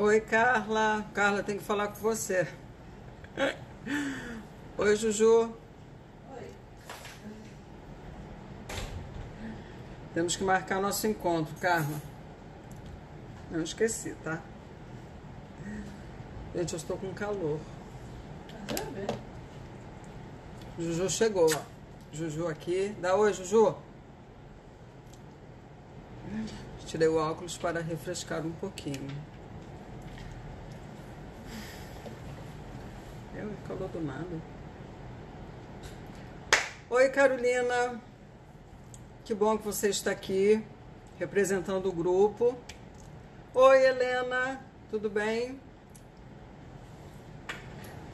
Oi, Carla. Carla, tem que falar com você. Oi, Juju. Temos que marcar nosso encontro, Carla. Não esqueci, tá? Gente, eu estou com calor. Juju chegou, ó. Juju aqui. Dá oi, Juju. Tirei o óculos para refrescar um pouquinho. Calor do nada. Oi, Carolina. Que bom que você está aqui, representando o grupo. Oi, Helena. Tudo bem?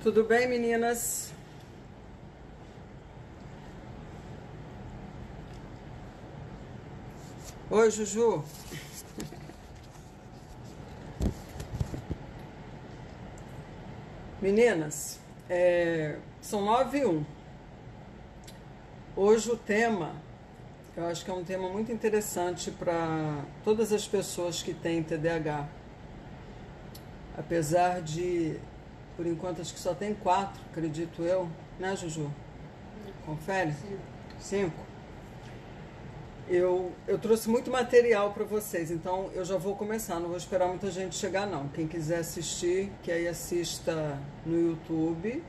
Tudo bem, meninas? Oi, Juju. Meninas, são 9h01. Hoje o tema, eu acho que é um tema muito interessante para todas as pessoas que têm TDAH. Apesar de, por enquanto, acho que só tem 4, acredito eu, né, Juju? Confere? 5. Eu trouxe muito material para vocês, então eu já vou começar, não vou esperar muita gente chegar não. Quem quiser assistir, que aí assista no YouTube,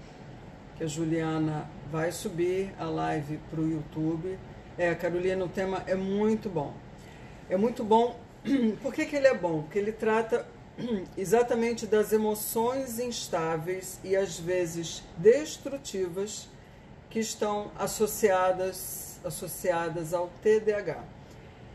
que a Juliana vai subir a live para o YouTube. Carolina, o tema é muito bom. É muito bom. Por que ele é bom? Porque ele trata exatamente das emoções instáveis e às vezes destrutivas que estão associadas ao TDAH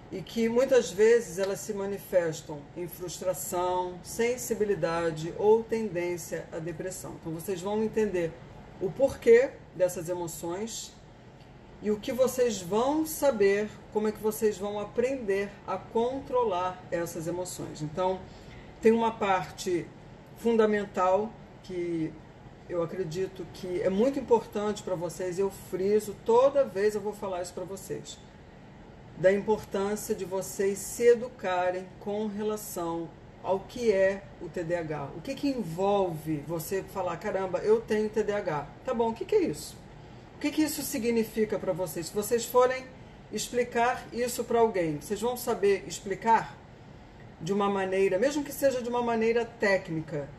e que muitas vezes elas se manifestam em frustração, sensibilidade ou tendência à depressão. Então vocês vão entender o porquê dessas emoções e o que vocês vão saber, como é que vocês vão aprender a controlar essas emoções. Então tem uma parte fundamental que eu acredito que é muito importante para vocês, eu friso, toda vez eu vou falar isso para vocês, da importância de vocês se educarem com relação ao que é o TDAH. O que envolve você falar, caramba, eu tenho TDAH. Tá bom, o que é isso? O que isso significa para vocês? Se vocês forem explicar isso para alguém, vocês vão saber explicar de uma maneira, mesmo que seja de uma maneira técnica,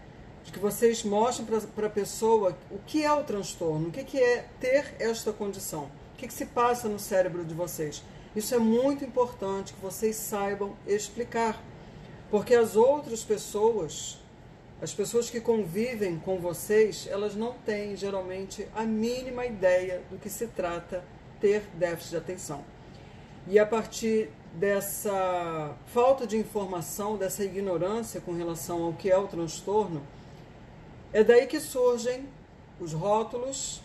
de que vocês mostrem para a pessoa o que é o transtorno, o que é ter esta condição, o que se passa no cérebro de vocês. Isso é muito importante que vocês saibam explicar, porque as outras pessoas, as pessoas que convivem com vocês, elas não têm geralmente a mínima ideia do que se trata ter déficit de atenção. E a partir dessa falta de informação, dessa ignorância com relação ao que é o transtorno, é daí que surgem os rótulos,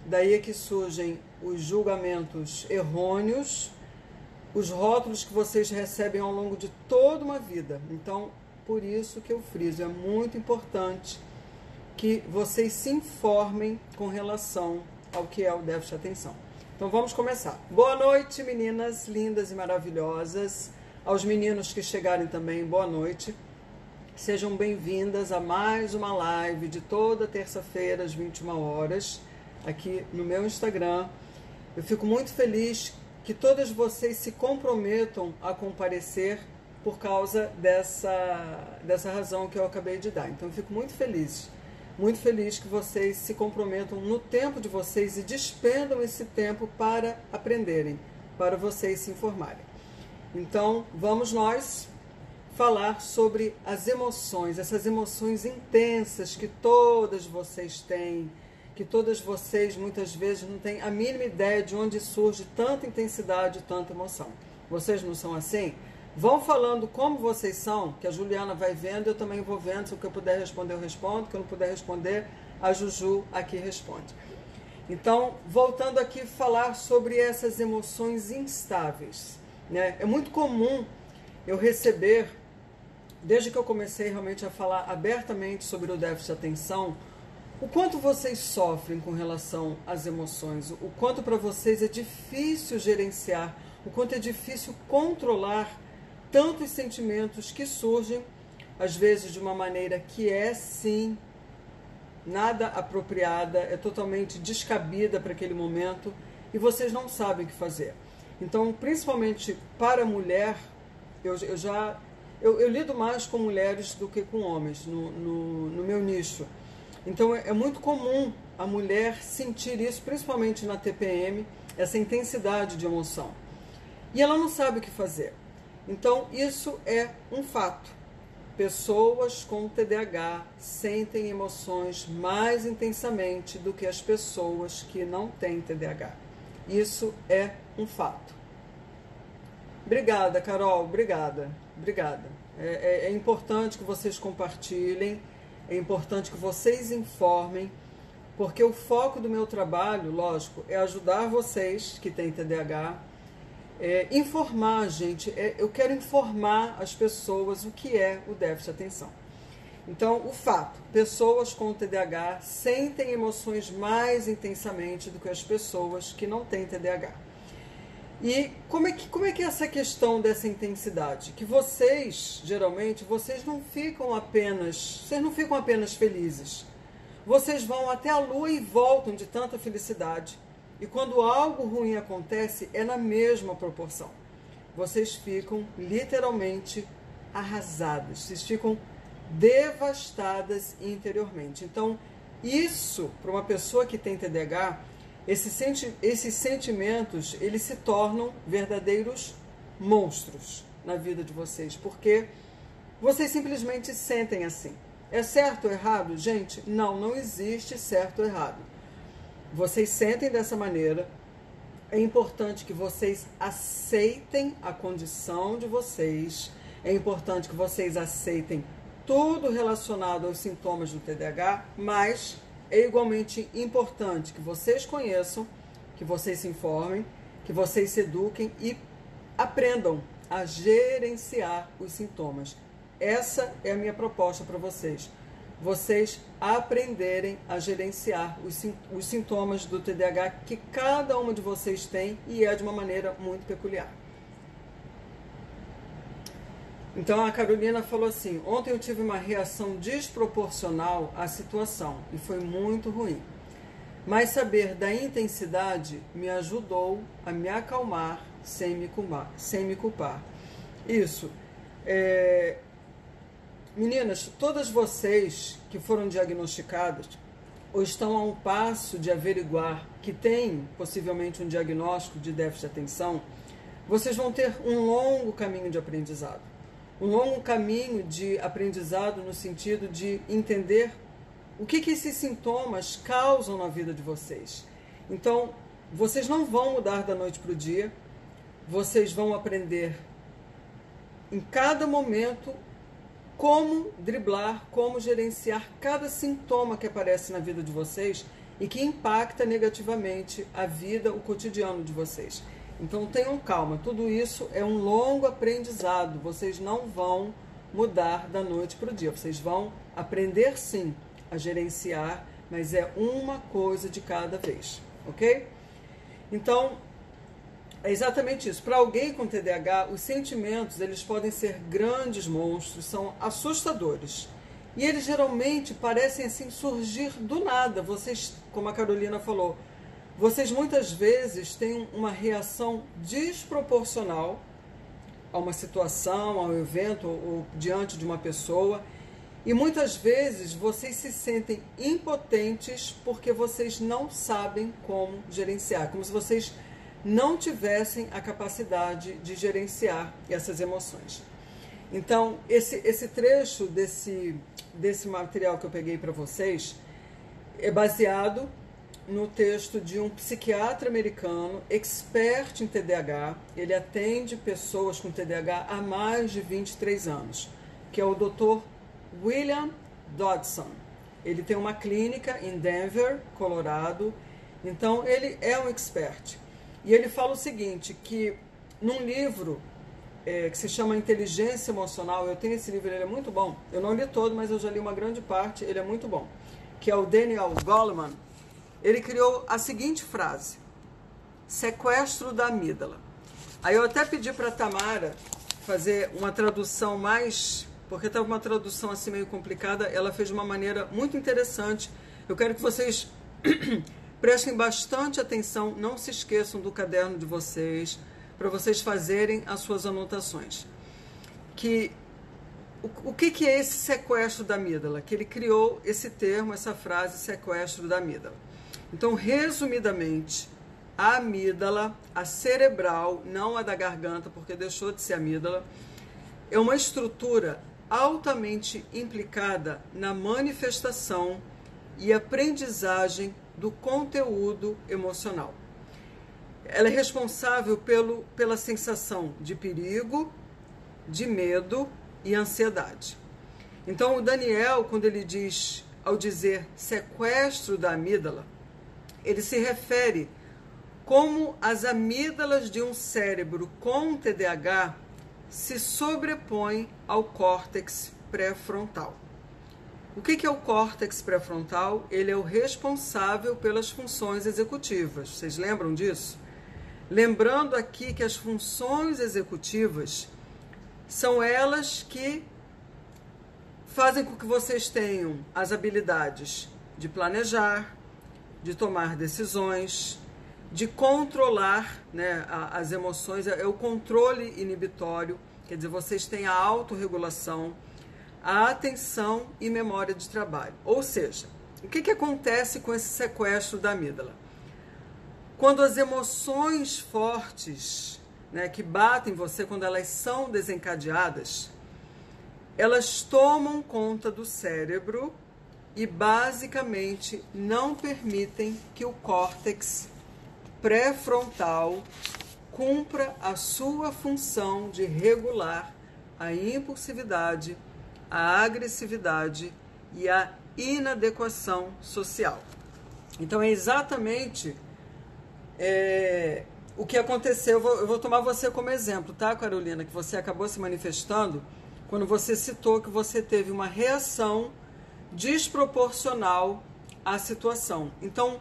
daí é que surgem os julgamentos errôneos, os rótulos que vocês recebem ao longo de toda uma vida. Então, por isso que eu friso, é muito importante que vocês se informem com relação ao que é o déficit de atenção. Então vamos começar. Boa noite, meninas lindas e maravilhosas. Aos meninos que chegarem também, boa noite. Sejam bem-vindas a mais uma live de toda terça-feira às 21 horas, aqui no meu Instagram. Eu fico muito feliz que todas vocês se comprometam a comparecer por causa dessa razão que eu acabei de dar. Então eu fico muito feliz que vocês se comprometam no tempo de vocês e despendam esse tempo para aprenderem, para vocês se informarem. Então vamos nós falar sobre as emoções, essas emoções intensas que todas vocês têm, que todas vocês muitas vezes não têm a mínima ideia de onde surge tanta intensidade, tanta emoção. Vocês não são assim? Vão falando como vocês são, que a Juliana vai vendo, eu também vou vendo, se o que eu puder responder eu respondo, o que eu não puder responder, a Juju aqui responde. Então, voltando aqui, falar sobre essas emoções instáveis, né? É muito comum eu receber, desde que eu comecei realmente a falar abertamente sobre o déficit de atenção, o quanto vocês sofrem com relação às emoções, o quanto para vocês é difícil gerenciar, o quanto é difícil controlar tantos sentimentos que surgem às vezes de uma maneira que é, sim, nada apropriada, é totalmente descabida para aquele momento e vocês não sabem o que fazer. Então, principalmente para a mulher, eu lido mais com mulheres do que com homens no meu nicho. Então, é muito comum a mulher sentir isso, principalmente na TPM, essa intensidade de emoção. E ela não sabe o que fazer. Então, isso é um fato. Pessoas com TDAH sentem emoções mais intensamente do que as pessoas que não têm TDAH. Isso é um fato. Obrigada, Carol. Obrigada. É importante que vocês compartilhem, é importante que vocês informem, porque o foco do meu trabalho, lógico, é ajudar vocês que têm TDAH, informar, gente. Eu quero informar as pessoas o que é o déficit de atenção. Então, o fato, pessoas com TDAH sentem emoções mais intensamente do que as pessoas que não têm TDAH. E como é que é essa questão dessa intensidade? Que vocês, geralmente, vocês não ficam apenas felizes. Vocês vão até a lua e voltam de tanta felicidade. E quando algo ruim acontece, é na mesma proporção. Vocês ficam literalmente arrasadas, vocês ficam devastadas interiormente. Então, isso, para uma pessoa que tem TDAH, esses sentimentos, eles se tornam verdadeiros monstros na vida de vocês, porque vocês simplesmente sentem assim. É certo ou errado? Gente, não existe certo ou errado. Vocês sentem dessa maneira. É importante que vocês aceitem a condição de vocês. É importante que vocês aceitem tudo relacionado aos sintomas do TDAH, mas é igualmente importante que vocês conheçam, que vocês se informem, que vocês se eduquem e aprendam a gerenciar os sintomas. Essa é a minha proposta para vocês. Vocês aprenderem a gerenciar os sintomas do TDAH que cada uma de vocês tem e é de uma maneira muito peculiar. Então a Carolina falou assim: ontem eu tive uma reação desproporcional à situação e foi muito ruim. Mas saber da intensidade me ajudou a me acalmar sem me culpar. Isso. Meninas, todas vocês que foram diagnosticadas ou estão a um passo de averiguar que têm possivelmente um diagnóstico de déficit de atenção, vocês vão ter um longo caminho de aprendizado. Um longo caminho de aprendizado no sentido de entender o que esses sintomas causam na vida de vocês. Então, vocês não vão mudar da noite para o dia, vocês vão aprender em cada momento como driblar, como gerenciar cada sintoma que aparece na vida de vocês e que impacta negativamente a vida, o cotidiano de vocês. Então tenham calma, tudo isso é um longo aprendizado, vocês não vão mudar da noite para o dia, vocês vão aprender sim a gerenciar, mas é uma coisa de cada vez, ok? Então, é exatamente isso. Para alguém com TDAH, os sentimentos, eles podem ser grandes monstros, são assustadores. E eles geralmente parecem assim surgir do nada. Vocês, como a Carolina falou, vocês muitas vezes têm uma reação desproporcional a uma situação, ao evento ou diante de uma pessoa. E muitas vezes vocês se sentem impotentes porque vocês não sabem como gerenciar, como se vocês não tivessem a capacidade de gerenciar essas emoções. Então, esse trecho desse material que eu peguei para vocês é baseado no texto de um psiquiatra americano, expert em TDAH. Ele atende pessoas com TDAH há mais de 23 anos, que é o Dr. William Dodson. Ele tem uma clínica em Denver, Colorado. Então, ele é um expert. E ele fala o seguinte, que num livro que se chama Inteligência Emocional, eu tenho esse livro, ele é muito bom. Eu não li todo, mas eu já li uma grande parte, ele é muito bom. Que é o Daniel Goleman. Ele criou a seguinte frase: sequestro da amígdala. Aí eu até pedi para a Tamara fazer uma tradução mais porque estava uma tradução assim meio complicada, ela fez de uma maneira muito interessante. Eu quero que vocês prestem bastante atenção, não se esqueçam do caderno de vocês, para vocês fazerem as suas anotações. O que é esse sequestro da amígdala? Que ele criou esse termo, essa frase, sequestro da amígdala. Então, resumidamente, a amígdala, a cerebral, não a da garganta, porque deixou de ser amígdala, é uma estrutura altamente implicada na manifestação e aprendizagem do conteúdo emocional. Ela é responsável pela sensação de perigo, de medo e ansiedade. Então, o Daniel, quando ele diz, ao dizer sequestro da amígdala, ele se refere como as amígdalas de um cérebro com TDAH se sobrepõem ao córtex pré-frontal. O que é o córtex pré-frontal? Ele é o responsável pelas funções executivas. Vocês lembram disso? Lembrando aqui que as funções executivas são elas que fazem com que vocês tenham as habilidades de planejar, de tomar decisões, de controlar, né, as emoções, é o controle inibitório, quer dizer, vocês têm a autorregulação, a atenção e memória de trabalho. Ou seja, o que acontece com esse sequestro da amígdala? Quando as emoções fortes, né, que batem em você, quando elas são desencadeadas, elas tomam conta do cérebro e basicamente não permitem que o córtex pré-frontal cumpra a sua função de regular a impulsividade, a agressividade e a inadequação social. Então é exatamente o que aconteceu. Eu vou tomar você como exemplo, tá, Carolina? Que você acabou se manifestando quando você citou que você teve uma reação desproporcional à situação. Então,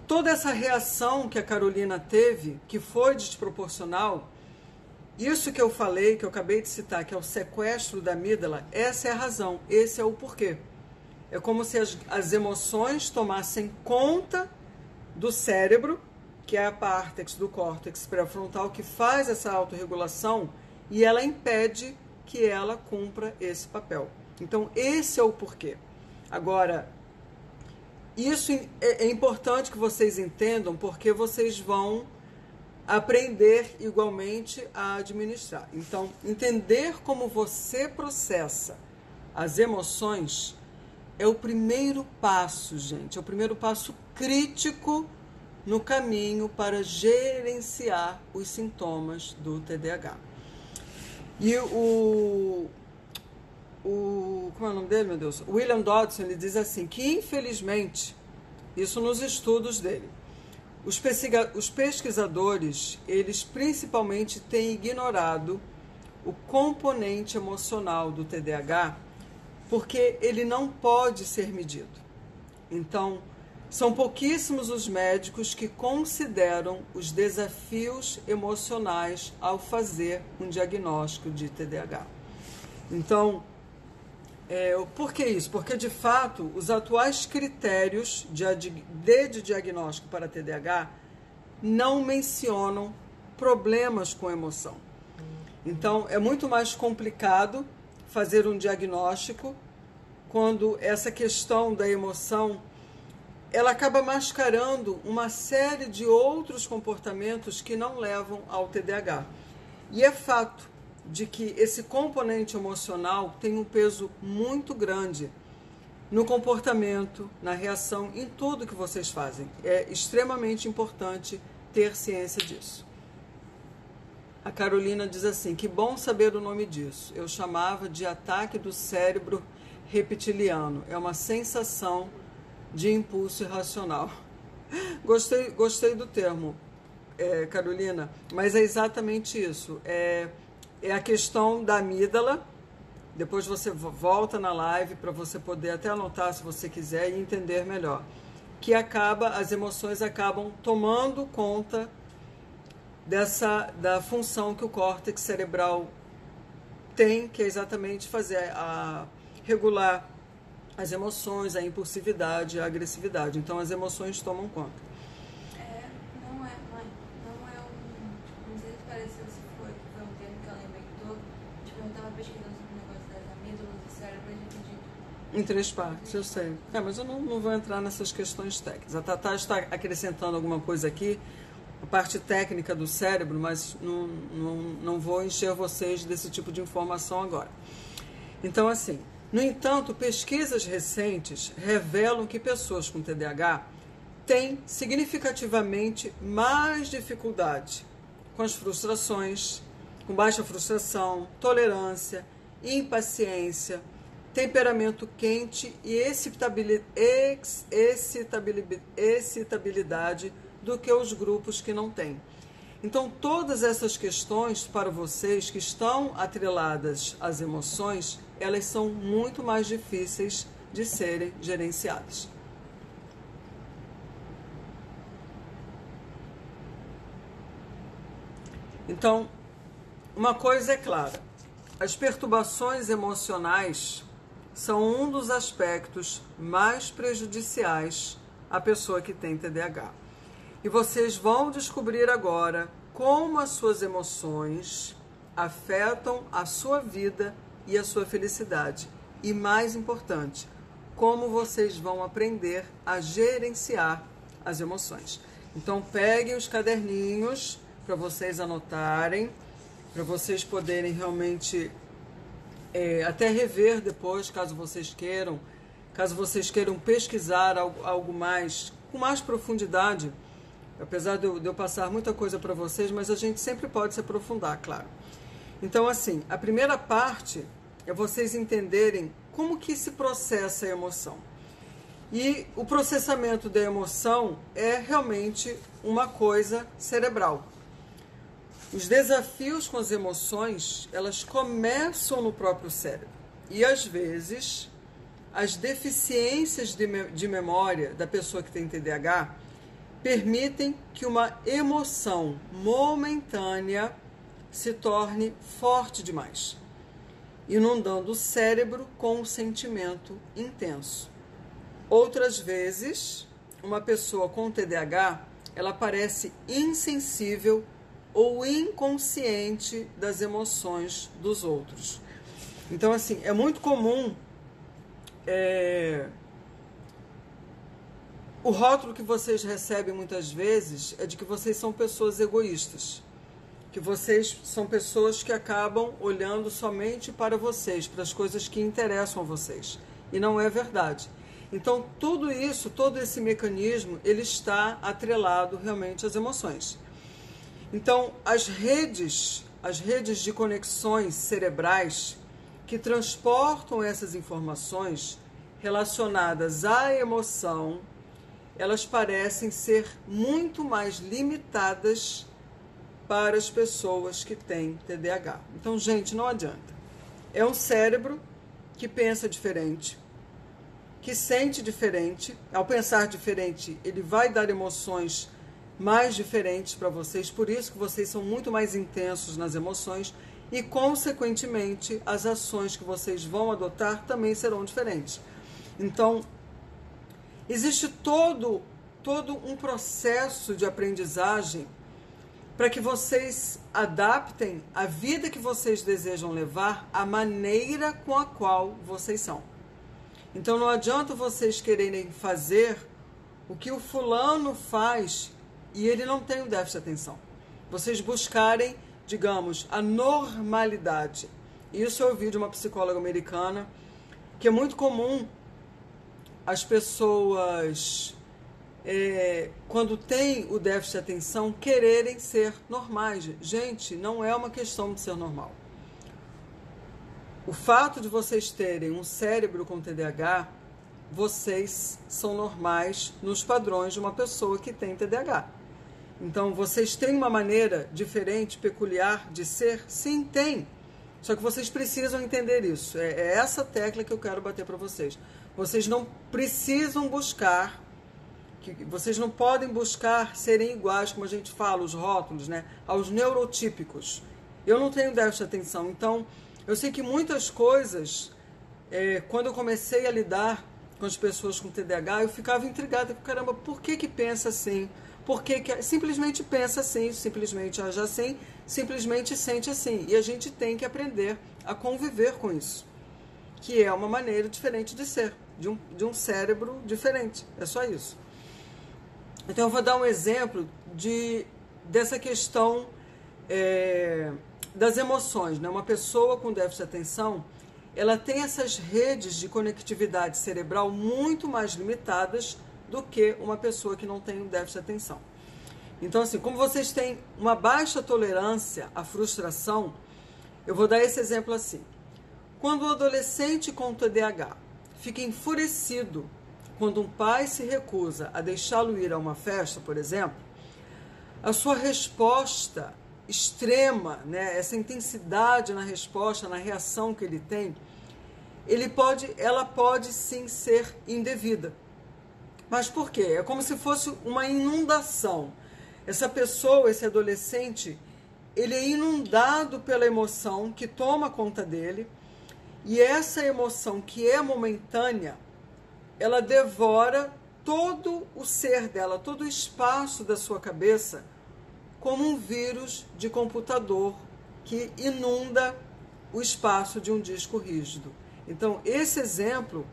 toda essa reação que a Carolina teve, que foi desproporcional, isso que eu falei, que eu acabei de citar, que é o sequestro da amígdala, essa é a razão, esse é o porquê. É como se as emoções tomassem conta do cérebro, que é a parte do córtex pré-frontal, que faz essa autorregulação, e ela impede que ela cumpra esse papel. Então, esse é o porquê. Agora, isso é importante que vocês entendam, porque vocês vão aprender igualmente a administrar. Então, entender como você processa as emoções é o primeiro passo, gente. É o primeiro passo crítico no caminho para gerenciar os sintomas do TDAH. E como é o nome dele, meu Deus? William Dodson, ele diz assim, que infelizmente, isso nos estudos dele, os pesquisadores, eles principalmente têm ignorado o componente emocional do TDAH, porque ele não pode ser medido. Então, são pouquíssimos os médicos que consideram os desafios emocionais ao fazer um diagnóstico de TDAH. Então, por que isso? Porque, de fato, os atuais critérios de diagnóstico para TDAH não mencionam problemas com emoção. Então, é muito mais complicado fazer um diagnóstico quando essa questão da emoção ela acaba mascarando uma série de outros comportamentos que não levam ao TDAH. E é fato de que esse componente emocional tem um peso muito grande no comportamento, na reação, em tudo que vocês fazem. É extremamente importante ter ciência disso. A Carolina diz assim, que bom saber o nome disso. Eu chamava de ataque do cérebro reptiliano. É uma sensação de impulso irracional. Gostei do termo, Carolina, mas é exatamente isso. É a questão da amígdala. Depois você volta na live para você poder até anotar se você quiser e entender melhor. Que as emoções acabam tomando conta da função que o córtex cerebral tem, que é exatamente fazer regular as emoções, a impulsividade, a agressividade. Então as emoções tomam conta. Não é não sei se pareceu se foi um termo que ela inventou. Tipo, eu estava pesquisando sobre o negócio das amígdalas do cérebro e a gente dividido em 3 partes, eu sei. Mas eu não vou entrar nessas questões técnicas. A Tatá está acrescentando alguma coisa aqui, a parte técnica do cérebro, mas não vou encher vocês desse tipo de informação agora. Então, assim, no entanto, pesquisas recentes revelam que pessoas com TDAH têm significativamente mais dificuldade com as frustrações, com baixa frustração, tolerância, impaciência, temperamento quente e excitabilidade do que os grupos que não têm. Então, todas essas questões para vocês que estão atreladas às emoções, elas são muito mais difíceis de serem gerenciadas. Então, uma coisa é clara, as perturbações emocionais são um dos aspectos mais prejudiciais à pessoa que tem TDAH. E vocês vão descobrir agora como as suas emoções afetam a sua vida e a sua felicidade. E mais importante, como vocês vão aprender a gerenciar as emoções. Então peguem os caderninhos para vocês anotarem, para vocês poderem realmente até rever depois, caso vocês queiram pesquisar algo mais, com mais profundidade, apesar de eu passar muita coisa para vocês, mas a gente sempre pode se aprofundar, claro. Então, assim, a primeira parte é vocês entenderem como que se processa a emoção. E o processamento da emoção é realmente uma coisa cerebral. Os desafios com as emoções, elas começam no próprio cérebro. E, às vezes, as deficiências de memória da pessoa que tem TDAH permitem que uma emoção momentânea se torne forte demais, inundando o cérebro com um sentimento intenso. Outras vezes, uma pessoa com TDAH, ela parece insensível ou inconsciente das emoções dos outros. Então, assim, é muito comum o rótulo que vocês recebem muitas vezes é de que vocês são pessoas egoístas, que vocês são pessoas que acabam olhando somente para vocês, para as coisas que interessam a vocês. E não é verdade. Então, tudo isso, todo esse mecanismo, ele está atrelado realmente às emoções. Então, as redes de conexões cerebrais que transportam essas informações relacionadas à emoção, elas parecem ser muito mais limitadas para as pessoas que têm TDAH. Então, gente, não adianta. É um cérebro que pensa diferente, que sente diferente. Ao pensar diferente, ele vai dar emoções mais diferentes para vocês, por isso que vocês são muito mais intensos nas emoções e, consequentemente, as ações que vocês vão adotar também serão diferentes. Então, existe todo um processo de aprendizagem para que vocês adaptem a vida que vocês desejam levar à maneira com a qual vocês são. Então, não adianta vocês quererem fazer o que o fulano faz e ele não tem o déficit de atenção. Vocês buscarem, digamos, a normalidade. Isso eu ouvi de uma psicóloga americana, que é muito comum as pessoas, quando têm o déficit de atenção, quererem ser normais. Gente, não é uma questão de ser normal. O fato de vocês terem um cérebro com TDAH, vocês são normais nos padrões de uma pessoa que tem TDAH. Então, vocês têm uma maneira diferente, peculiar de ser? Sim, tem. Só que vocês precisam entender isso. É essa tecla que eu quero bater para vocês. Vocês não precisam buscar, vocês não podem buscar serem iguais, como a gente fala, os rótulos, né, aos neurotípicos. Eu não tenho déficit de atenção, então Eu sei que muitas coisas, quando eu comecei a lidar com as pessoas com TDAH, eu ficava intrigada, caramba, por que pensa assim? Por que simplesmente pensa assim, simplesmente age assim, simplesmente sente assim. E a gente tem que aprender a conviver com isso, que é uma maneira diferente de ser, de um cérebro diferente. É só isso. Então eu vou dar um exemplo dessa questão das emoções, né? Uma pessoa com déficit de atenção, ela tem essas redes de conectividade cerebral muito mais limitadas do que uma pessoa que não tem um déficit de atenção. Então, assim, como vocês têm uma baixa tolerância à frustração, eu vou dar esse exemplo assim. Quando o adolescente com TDAH fica enfurecido quando um pai se recusa a deixá-lo ir a uma festa, por exemplo, a sua resposta extrema, né, essa intensidade na resposta, na reação que ele tem, ela pode sim ser indevida. Mas por quê? É como se fosse uma inundação. Essa pessoa, esse adolescente, ele é inundado pela emoção que toma conta dele, e essa emoção que é momentânea, ela devora todo o ser dela, todo o espaço da sua cabeça, como um vírus de computador que inunda o espaço de um disco rígido. Então, esse exemplo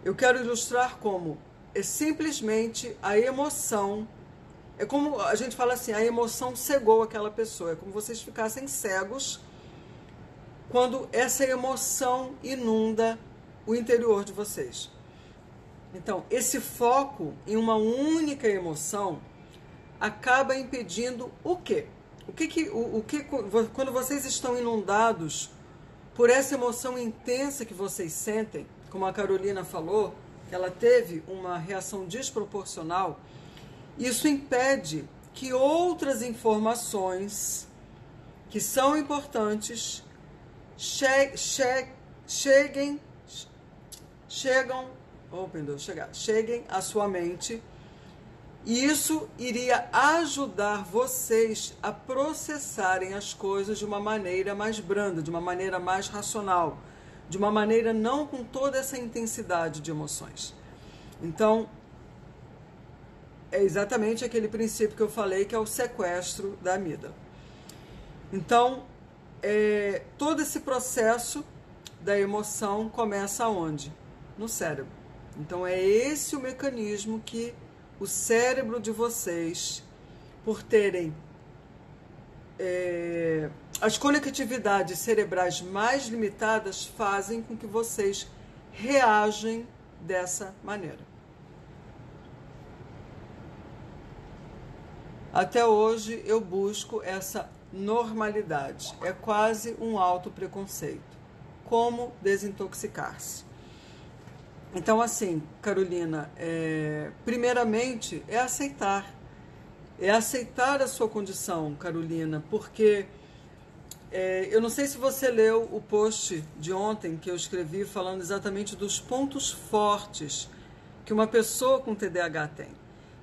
eu quero ilustrar como é simplesmente a emoção, é como a gente fala assim, a emoção cegou aquela pessoa, é como vocês ficassem cegos quando essa emoção inunda o interior de vocês. Então, esse foco em uma única emoção acaba impedindo o quê? Quando vocês estão inundados por essa emoção intensa que vocês sentem, como a Carolina falou, que ela teve uma reação desproporcional, isso impede que outras informações que são importantes cheguem à sua mente, e isso iria ajudar vocês a processarem as coisas de uma maneira mais branda, de uma maneira mais racional, de uma maneira não com toda essa intensidade de emoções. Então, é exatamente aquele princípio que eu falei, que é o sequestro da amígdala. Então, todo esse processo da emoção começa onde? No cérebro. Então, é esse o mecanismo que o cérebro de vocês, por terem as conectividades cerebrais mais limitadas, fazem com que vocês reagem dessa maneira. Até hoje eu busco essa normalidade. É quase um autopreconceito. Como desintoxicar-se? Então, assim, Carolina, primeiramente é aceitar. É aceitar a sua condição, Carolina, porque eu não sei se você leu o post de ontem que eu escrevi falando exatamente dos pontos fortes que uma pessoa com TDAH tem.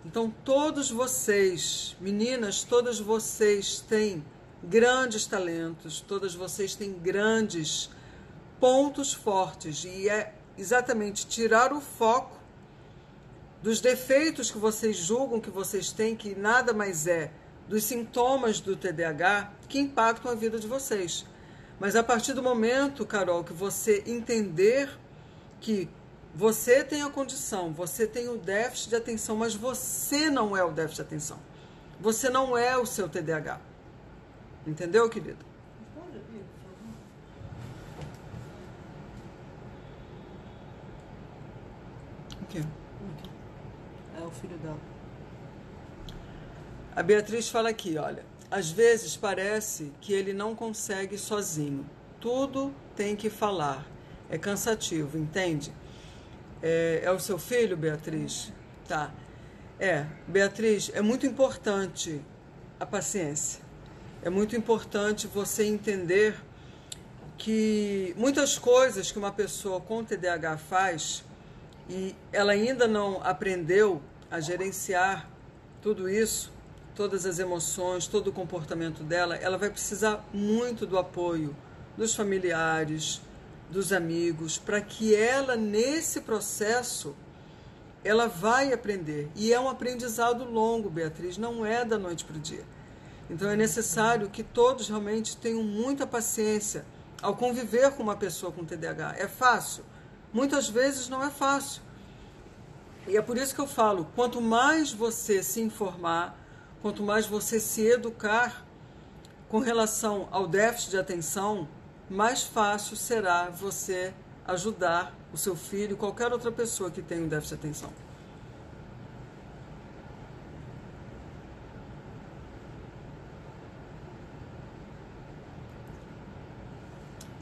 Então, todos vocês, meninas, todas vocês têm grandes talentos, todas vocês têm grandes pontos fortes, e é exatamente tirar o foco dos defeitos que vocês julgam que vocês têm, que nada mais é dos sintomas do TDAH que impactam a vida de vocês. Mas a partir do momento, Carol, que você entender que você tem a condição, você tem o déficit de atenção, mas você não é o déficit de atenção. Você não é o seu TDAH. Entendeu, querido? O quê? É o filho dela. A Beatriz fala aqui, olha. Às vezes parece que ele não consegue sozinho. Tudo tem que falar. É cansativo, entende? É o seu filho, Beatriz? Tá. Beatriz, é muito importante a paciência. É muito importante você entender que muitas coisas que uma pessoa com TDAH faz e ela ainda não aprendeu a gerenciar tudo isso, todas as emoções, todo o comportamento dela, ela vai precisar muito do apoio dos familiares, dos amigos, para que ela, nesse processo, ela vai aprender. E é um aprendizado longo, Beatriz, não é da noite para o dia. Então é necessário que todos realmente tenham muita paciência ao conviver com uma pessoa com TDAH. É fácil? Muitas vezes não é fácil. E é por isso que eu falo, quanto mais você se informar, quanto mais você se educar com relação ao déficit de atenção, mais fácil será você ajudar o seu filho, qualquer outra pessoa que tenha um déficit de atenção.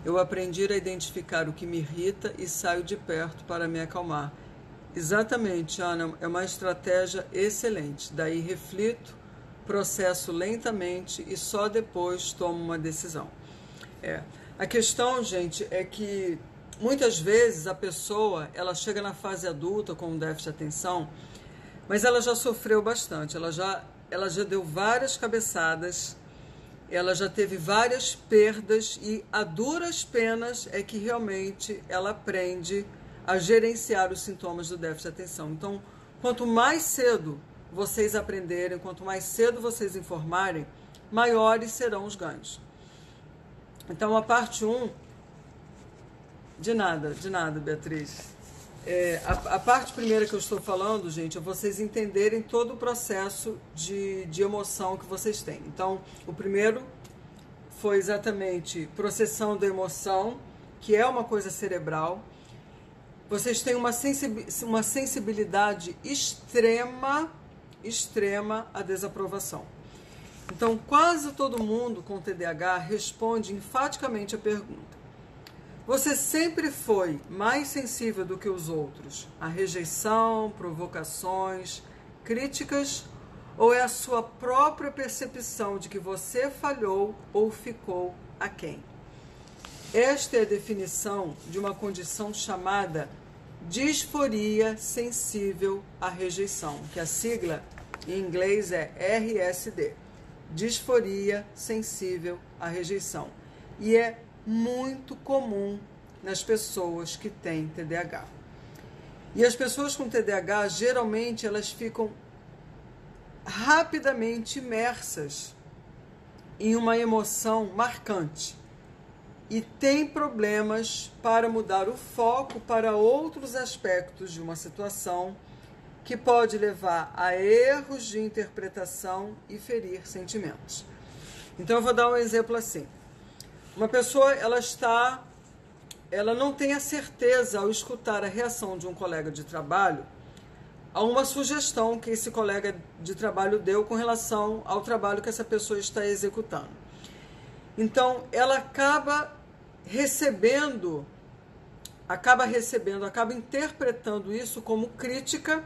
Eu aprendi a identificar o que me irrita e saio de perto para me acalmar. Exatamente, Ana, é uma estratégia excelente. Daí reflito, processo lentamente e só depois tomo uma decisão. A questão, gente, é que muitas vezes a pessoa, ela chega na fase adulta com um déficit de atenção, mas ela já sofreu bastante, ela já deu várias cabeçadas, ela já teve várias perdas e a duras penas é que realmente ela aprende a gerenciar os sintomas do déficit de atenção. Então, quanto mais cedo vocês aprenderem, quanto mais cedo vocês informarem, maiores serão os ganhos. Então, a parte 1, de nada, Beatriz. A parte primeira que eu estou falando, gente, é vocês entenderem todo o processo de emoção que vocês têm. Então, o primeiro foi exatamente processando a emoção, que é uma coisa cerebral. Vocês têm uma sensibilidade extrema à desaprovação. Então, quase todo mundo com TDAH responde enfaticamente a pergunta: você sempre foi mais sensível do que os outros à rejeição, provocações, críticas, ou é a sua própria percepção de que você falhou ou ficou aquém? Esta é a definição de uma condição chamada disforia sensível à rejeição, que a sigla em inglês é RSD, disforia sensível à rejeição. E é muito comum nas pessoas que têm TDAH. E as pessoas com TDAH, geralmente, elas ficam rapidamente imersas em uma emoção marcante e têm problemas para mudar o foco para outros aspectos de uma situação, que pode levar a erros de interpretação e ferir sentimentos. Então eu vou dar um exemplo assim. Uma pessoa, ela não tem a certeza ao escutar a reação de um colega de trabalho a uma sugestão que esse colega de trabalho deu com relação ao trabalho que essa pessoa está executando. Então, ela acaba interpretando isso como crítica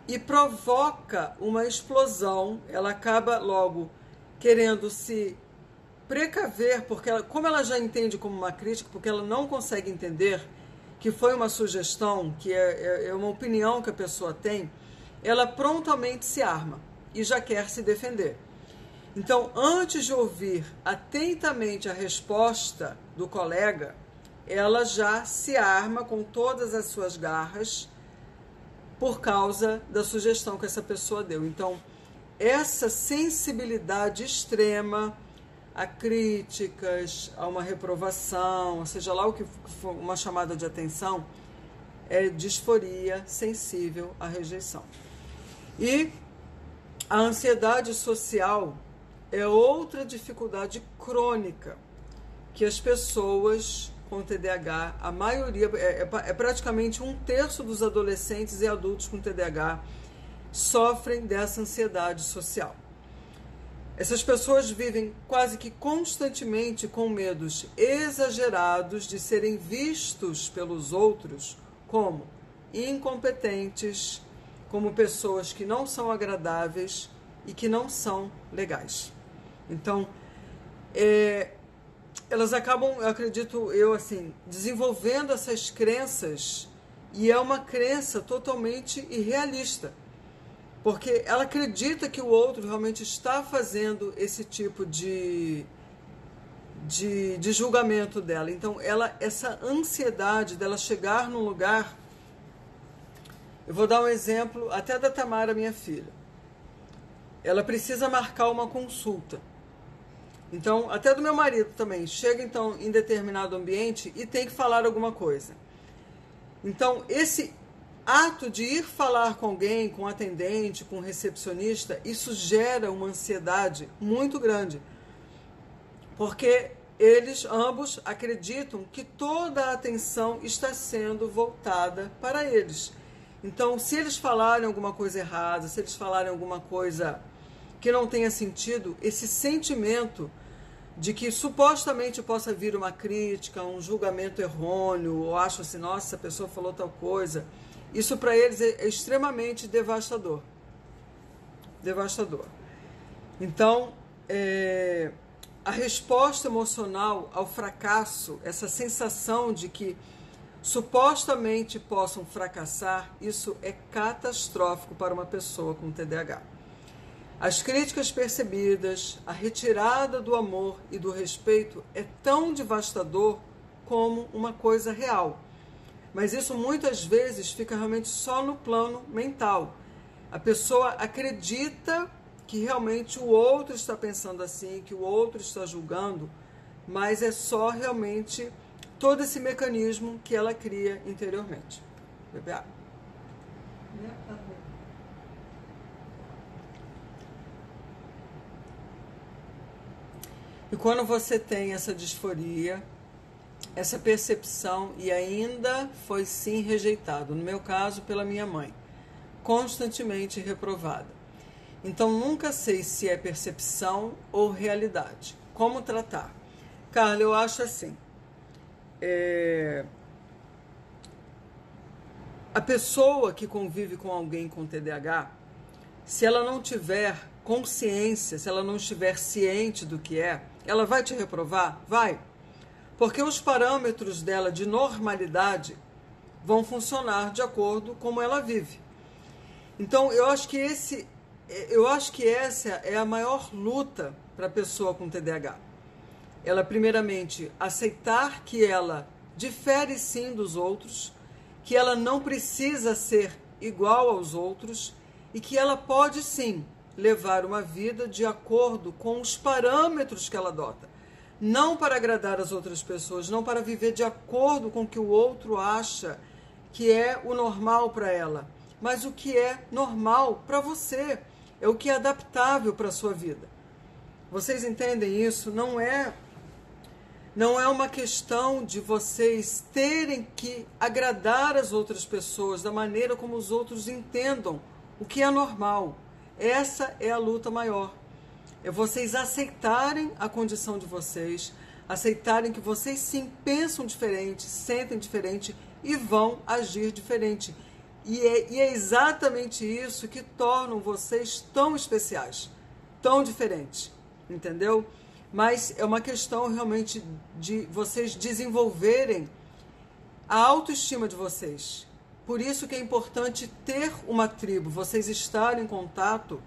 e provoca uma explosão. Ela acaba logo querendo se precaver, porque como ela já entende como uma crítica, porque ela não consegue entender que foi uma sugestão, que é uma opinião que a pessoa tem, ela prontamente se arma e já quer se defender. Então, antes de ouvir atentamente a resposta do colega, ela já se arma com todas as suas garras por causa da sugestão que essa pessoa deu. Então, essa sensibilidade extrema a críticas, a uma reprovação, seja lá o que for, uma chamada de atenção, é disforia sensível à rejeição. E a ansiedade social é outra dificuldade crônica que as pessoas com TDAH, a maioria, é praticamente 1/3 dos adolescentes e adultos com TDAH sofrem dessa ansiedade social. Essas pessoas vivem quase que constantemente com medos exagerados de serem vistos pelos outros como incompetentes, como pessoas que não são agradáveis e que não são legais. Então, elas acabam, eu acredito, desenvolvendo essas crenças, e é uma crença totalmente irrealista, porque ela acredita que o outro realmente está fazendo esse tipo de de julgamento dela. Então, essa ansiedade dela chegar num lugar... Eu vou dar um exemplo até da Tamara, minha filha. Ela precisa marcar uma consulta. Então, até do meu marido também. Chega, então, em determinado ambiente e tem que falar alguma coisa. Então, esse ato de ir falar com alguém, com um atendente, com um recepcionista, isso gera uma ansiedade muito grande. Porque eles ambos acreditam que toda a atenção está sendo voltada para eles. Então, se eles falarem alguma coisa errada, se eles falarem alguma coisa que não tenha sentido, esse sentimento de que supostamente possa vir uma crítica, um julgamento errôneo, ou acho assim, nossa, essa pessoa falou tal coisa, isso para eles é extremamente devastador. Devastador. Então, a resposta emocional ao fracasso, essa sensação de que supostamente possam fracassar, isso é catastrófico para uma pessoa com TDAH. As críticas percebidas, a retirada do amor e do respeito é tão devastador como uma coisa real. Mas isso muitas vezes fica realmente só no plano mental. A pessoa acredita que realmente o outro está pensando assim, que o outro está julgando, mas é só realmente todo esse mecanismo que ela cria interiormente. Beber água. E quando você tem essa disforia, essa percepção, e ainda foi sim rejeitado, no meu caso pela minha mãe, constantemente reprovada. Então nunca sei se é percepção ou realidade. Como tratar? Carla, eu acho assim, a pessoa que convive com alguém com TDAH, se ela não tiver consciência, se ela não estiver ciente do que é, ela vai te reprovar? Vai. Porque os parâmetros dela de normalidade vão funcionar de acordo com como ela vive. Então, eu acho que essa é a maior luta para a pessoa com TDAH. Ela, primeiramente, aceitar que ela difere sim dos outros, que ela não precisa ser igual aos outros e que ela pode sim levar uma vida de acordo com os parâmetros que ela adota. Não para agradar as outras pessoas, não para viver de acordo com o que o outro acha que é o normal para ela, mas o que é normal para você, é o que é adaptável para a sua vida. Vocês entendem isso? Não é uma questão de vocês terem que agradar as outras pessoas da maneira como os outros entendam o que é normal. Essa é a luta maior. É vocês aceitarem a condição de vocês, aceitarem que vocês sim pensam diferente, sentem diferente e vão agir diferente. E é exatamente isso que tornam vocês tão especiais, tão diferentes, entendeu? Mas é uma questão realmente de vocês desenvolverem a autoestima de vocês. Por isso que é importante ter uma tribo, vocês estarem em contato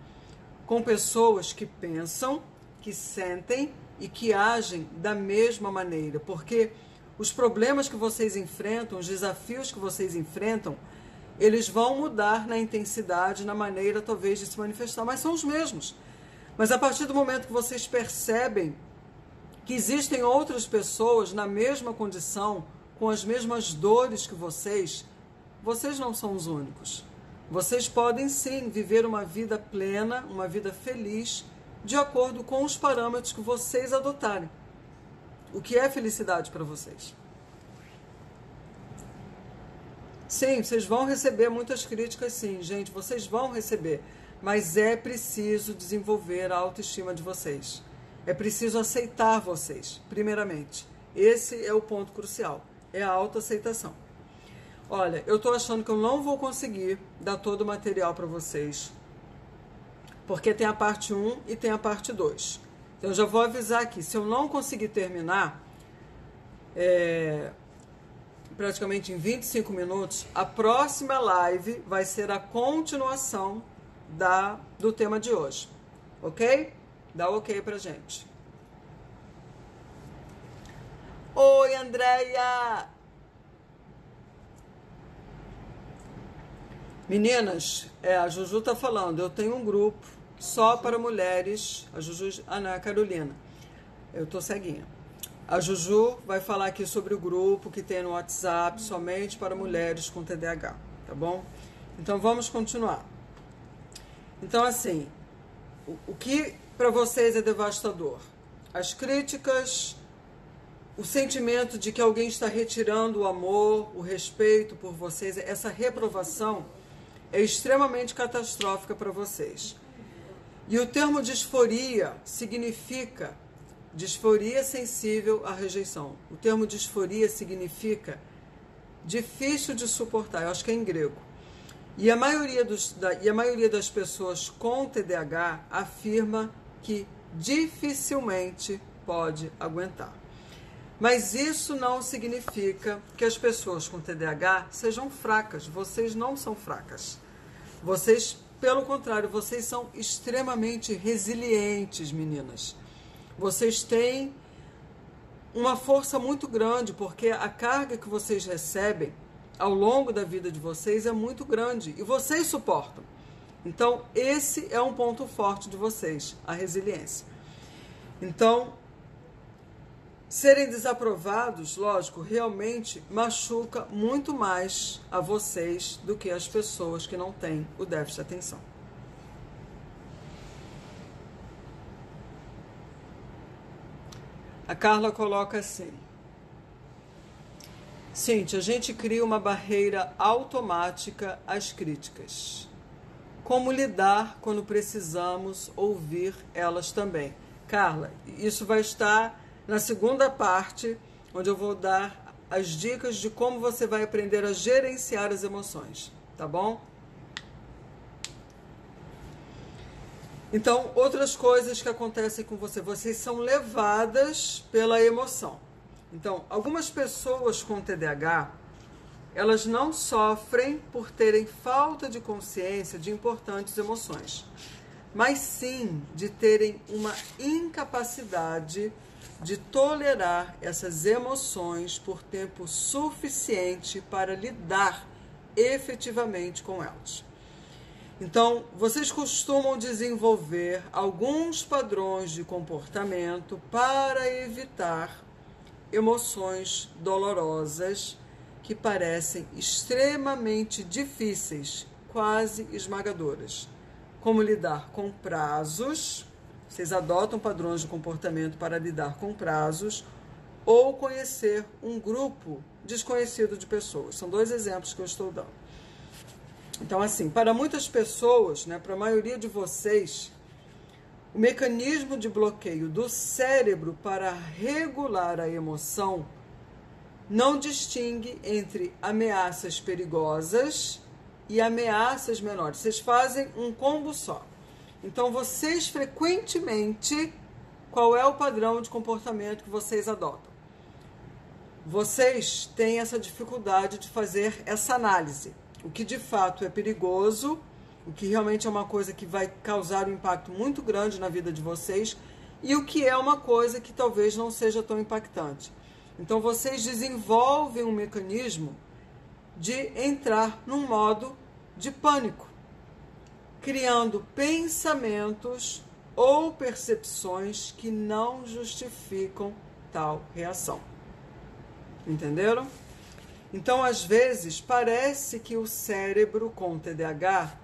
com pessoas que pensam, que sentem e que agem da mesma maneira. Porque os problemas que vocês enfrentam, os desafios que vocês enfrentam, eles vão mudar na intensidade, na maneira talvez de se manifestar, mas são os mesmos. Mas a partir do momento que vocês percebem que existem outras pessoas na mesma condição, com as mesmas dores que vocês não são os únicos. Vocês podem sim viver uma vida plena, uma vida feliz, de acordo com os parâmetros que vocês adotarem. O que é felicidade para vocês? Sim, vocês vão receber muitas críticas, sim, gente, vocês vão receber. Mas é preciso desenvolver a autoestima de vocês. É preciso aceitar vocês, primeiramente. Esse é o ponto crucial, é a autoaceitação. Olha, eu estou achando que eu não vou conseguir dar todo o material para vocês, porque tem a parte 1 e tem a parte 2. Então, eu já vou avisar aqui, se eu não conseguir terminar, praticamente em 25 minutos, a próxima live vai ser a continuação do tema de hoje, ok? Dá ok pra gente. Oi, Andréia! Meninas, a Juju tá falando, eu tenho um grupo só para mulheres, a Juju, não, a Carolina, eu tô ceguinha. A Juju vai falar aqui sobre o grupo que tem no WhatsApp somente para mulheres com TDAH, tá bom? Então vamos continuar. Então assim, o que para vocês é devastador? As críticas, o sentimento de que alguém está retirando o amor, o respeito por vocês, essa reprovação é extremamente catastrófica para vocês. E o termo disforia significa disforia sensível à rejeição. O termo disforia significa difícil de suportar, eu acho que é em grego. E a maioria das pessoas com TDAH afirma que dificilmente pode aguentar. Mas isso não significa que as pessoas com TDAH sejam fracas. Vocês não são fracas. Vocês, pelo contrário, vocês são extremamente resilientes, meninas. Vocês têm uma força muito grande, porque a carga que vocês recebem ao longo da vida de vocês é muito grande e vocês suportam. Então, esse é um ponto forte de vocês, a resiliência. Então, serem desaprovados, lógico, realmente machuca muito mais a vocês do que as pessoas que não têm o déficit de atenção. A Carla coloca assim: Cíntia, a gente cria uma barreira automática às críticas. Como lidar quando precisamos ouvir elas também? Carla, isso vai estar na segunda parte, onde eu vou dar as dicas de como você vai aprender a gerenciar as emoções, tá bom? Então, outras coisas que acontecem com você, vocês são levadas pela emoção. Então, algumas pessoas com TDAH, elas não sofrem por terem falta de consciência de importantes emoções, mas sim de terem uma incapacidade de tolerar essas emoções por tempo suficiente para lidar efetivamente com elas. Então, vocês costumam desenvolver alguns padrões de comportamento para evitar emoções dolorosas que parecem extremamente difíceis, quase esmagadoras. Como lidar com prazos, vocês adotam padrões de comportamento para lidar com prazos, ou conhecer um grupo desconhecido de pessoas. São dois exemplos que eu estou dando. Então, assim, para muitas pessoas, né, para a maioria de vocês, o mecanismo de bloqueio do cérebro para regular a emoção não distingue entre ameaças perigosas e ameaças menores. Vocês fazem um combo só. Então, vocês frequentemente, qual é o padrão de comportamento que vocês adotam? Vocês têm essa dificuldade de fazer essa análise. O que de fato é perigoso, o que realmente é uma coisa que vai causar um impacto muito grande na vida de vocês, e o que é uma coisa que talvez não seja tão impactante. Então, vocês desenvolvem um mecanismo de entrar num modo de pânico, criando pensamentos ou percepções que não justificam tal reação. Entenderam? Então, às vezes, parece que o cérebro com TDAH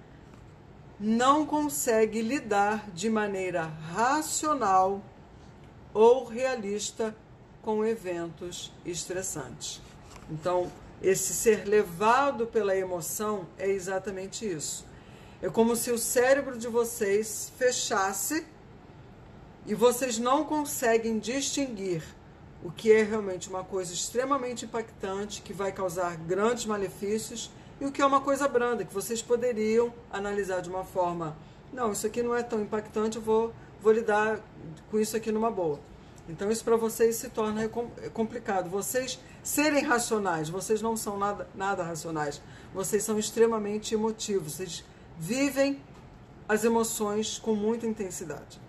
não consegue lidar de maneira racional ou realista com eventos estressantes. Então, esse ser levado pela emoção é exatamente isso. É como se o cérebro de vocês fechasse e vocês não conseguem distinguir o que é realmente uma coisa extremamente impactante, que vai causar grandes malefícios, e o que é uma coisa branda, que vocês poderiam analisar de uma forma, não, isso aqui não é tão impactante, eu vou lidar com isso aqui numa boa. Então, isso para vocês se torna complicado. Vocês serem racionais, vocês não são nada racionais, vocês são extremamente emotivos, vocês vivem as emoções com muita intensidade.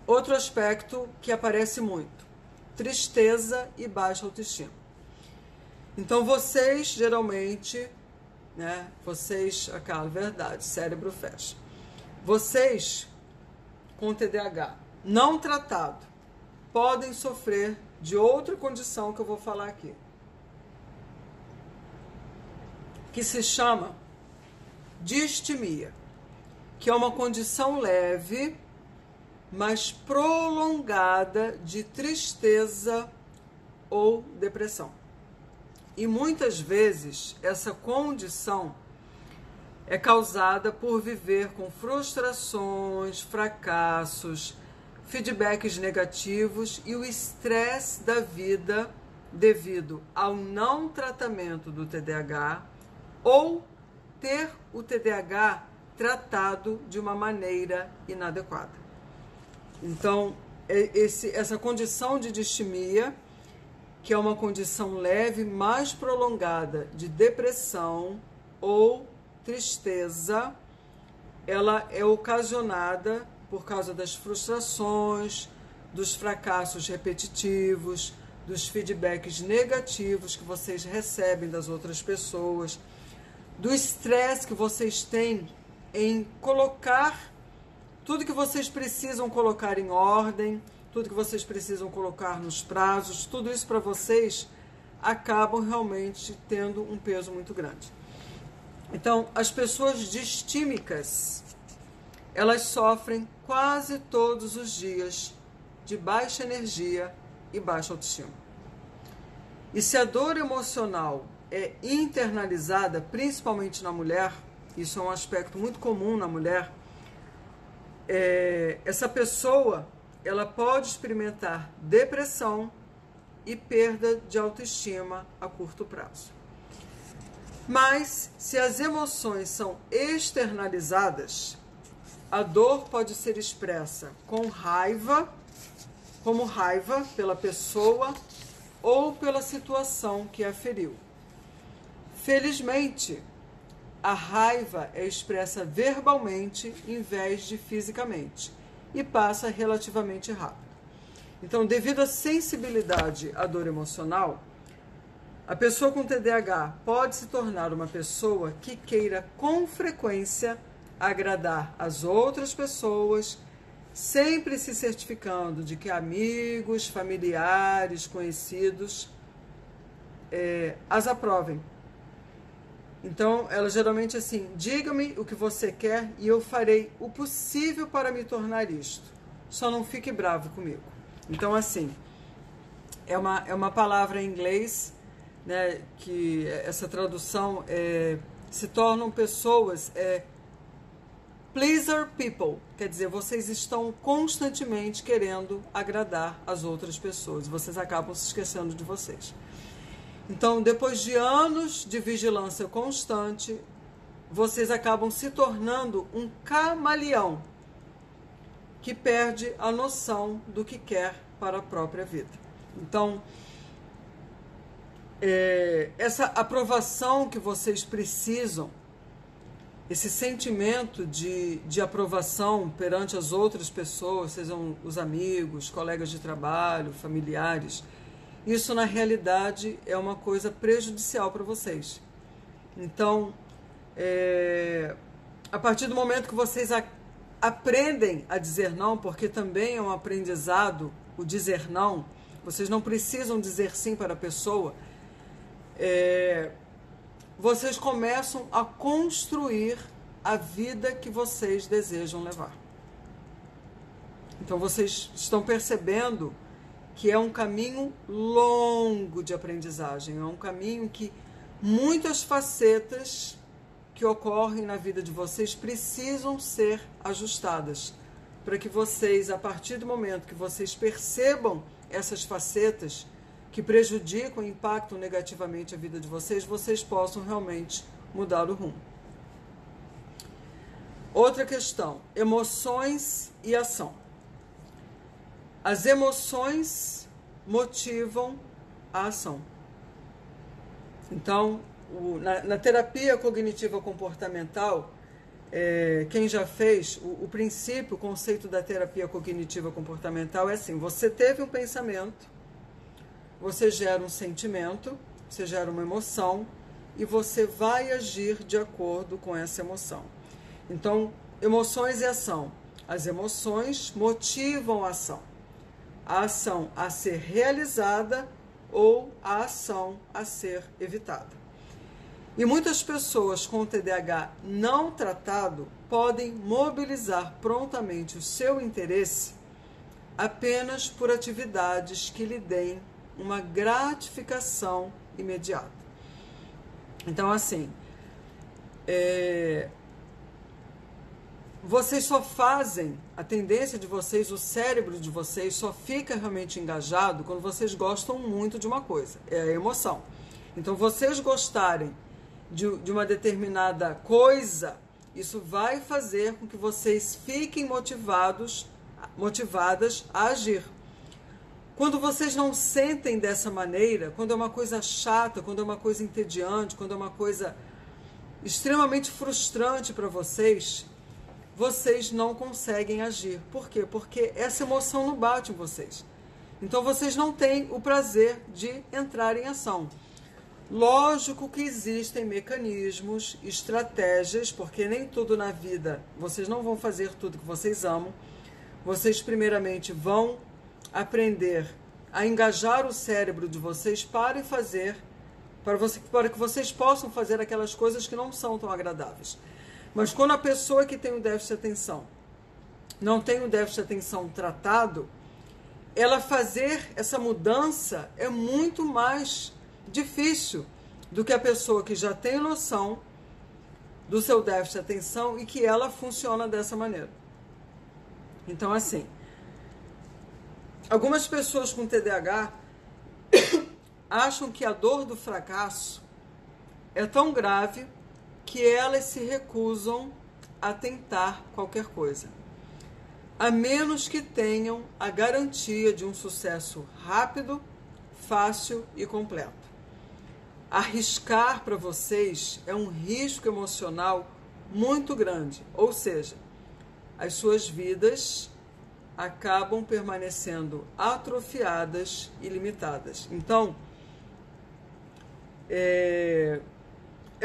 Outro aspecto que aparece muito: tristeza e baixa autoestima. Então vocês, geralmente, né, vocês, aquela verdade, cérebro fecha. Vocês com TDAH não tratado podem sofrer de outra condição que eu vou falar aqui, que se chama distimia, que é uma condição leve, mas prolongada de tristeza ou depressão. E muitas vezes essa condição é causada por viver com frustrações, fracassos, feedbacks negativos e o estresse da vida devido ao não tratamento do TDAH ou ter o TDAH tratado de uma maneira inadequada. Então, essa condição de distimia, que é uma condição leve, mais prolongada de depressão ou tristeza, ela é ocasionada por causa das frustrações, dos fracassos repetitivos, dos feedbacks negativos que vocês recebem das outras pessoas, do estresse que vocês têm em colocar tudo que vocês precisam colocar em ordem, tudo que vocês precisam colocar nos prazos, tudo isso para vocês acabam realmente tendo um peso muito grande. Então, as pessoas distímicas, elas sofrem quase todos os dias de baixa energia e baixa autoestima. E se a dor emocional é internalizada, principalmente na mulher, isso é um aspecto muito comum na mulher, essa pessoa ela pode experimentar depressão e perda de autoestima a curto prazo. Mas, se as emoções são externalizadas, a dor pode ser expressa com raiva, como raiva pela pessoa ou pela situação que a feriu. Felizmente, a raiva é expressa verbalmente em vez de fisicamente e passa relativamente rápido. Então, devido à sensibilidade à dor emocional, a pessoa com TDAH pode se tornar uma pessoa que queira com frequência agradar as outras pessoas, sempre se certificando de que amigos, familiares, conhecidos as aprovem. Então, ela geralmente assim, diga-me o que você quer e eu farei o possível para me tornar isto. Só não fique bravo comigo. Então, assim, é uma palavra em inglês, né, que essa tradução se tornam pessoas pleaser people, quer dizer, vocês estão constantemente querendo agradar as outras pessoas, vocês acabam se esquecendo de vocês. Então, depois de anos de vigilância constante, vocês acabam se tornando um camaleão que perde a noção do que quer para a própria vida. Então, essa aprovação que vocês precisam, esse sentimento de aprovação perante as outras pessoas, sejam os amigos, colegas de trabalho, familiares, isso na realidade é uma coisa prejudicial para vocês. Então, a partir do momento que vocês aprendem a dizer não, porque também é um aprendizado o dizer não, vocês não precisam dizer sim para a pessoa, vocês começam a construir a vida que vocês desejam levar. Então vocês estão percebendo que é um caminho longo de aprendizagem, é um caminho que muitas facetas que ocorrem na vida de vocês precisam ser ajustadas, para que vocês, a partir do momento que vocês percebam essas facetas que prejudicam e impactam negativamente a vida de vocês, vocês possam realmente mudar o rumo. Outra questão, emoções e ação. As emoções motivam a ação. Então, na terapia cognitiva comportamental, quem já fez, o princípio, o conceito da terapia cognitiva comportamental é assim, você teve um pensamento, você gera um sentimento, você gera uma emoção e você vai agir de acordo com essa emoção. Então, emoções e ação. As emoções motivam a ação a ser realizada ou a ação a ser evitada. E muitas pessoas com TDAH não tratado podem mobilizar prontamente o seu interesse apenas por atividades que lhe deem uma gratificação imediata. Então, assim, vocês só fazem, a tendência de vocês, o cérebro de vocês só fica realmente engajado quando vocês gostam muito de uma coisa, é a emoção. Então, vocês gostarem de uma determinada coisa, isso vai fazer com que vocês fiquem motivadas a agir. Quando vocês não sentem dessa maneira, quando é uma coisa chata, quando é uma coisa entediante, quando é uma coisa extremamente frustrante para vocês, vocês não conseguem agir. Por quê? Porque essa emoção não bate em vocês. Então vocês não têm o prazer de entrar em ação. Lógico que existem mecanismos, estratégias, porque nem tudo na vida, vocês não vão fazer tudo que vocês amam. Vocês primeiramente vão aprender a engajar o cérebro de vocês para que vocês possam fazer aquelas coisas que não são tão agradáveis. Mas quando a pessoa que tem o déficit de atenção não tem o déficit de atenção tratado, ela fazer essa mudança é muito mais difícil do que a pessoa que já tem noção do seu déficit de atenção e que ela funciona dessa maneira. Então, assim, algumas pessoas com TDAH acham que a dor do fracasso é tão grave que elas se recusam a tentar qualquer coisa, a menos que tenham a garantia de um sucesso rápido, fácil e completo. Arriscar para vocês é um risco emocional muito grande, ou seja, as suas vidas acabam permanecendo atrofiadas e limitadas. Então, é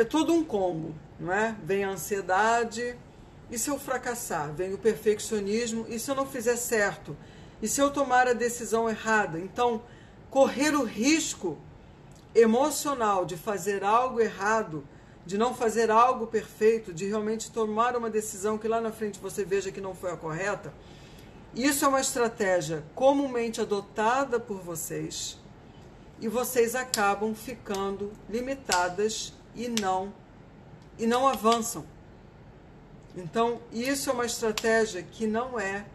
todo um combo, não é? Vem a ansiedade, e se eu fracassar? Vem o perfeccionismo, e se eu não fizer certo? E se eu tomar a decisão errada? Então, correr o risco emocional de fazer algo errado, de não fazer algo perfeito, de realmente tomar uma decisão que lá na frente você veja que não foi a correta, isso é uma estratégia comumente adotada por vocês e vocês acabam ficando limitadas e não avançam. Então, isso é uma estratégia que não é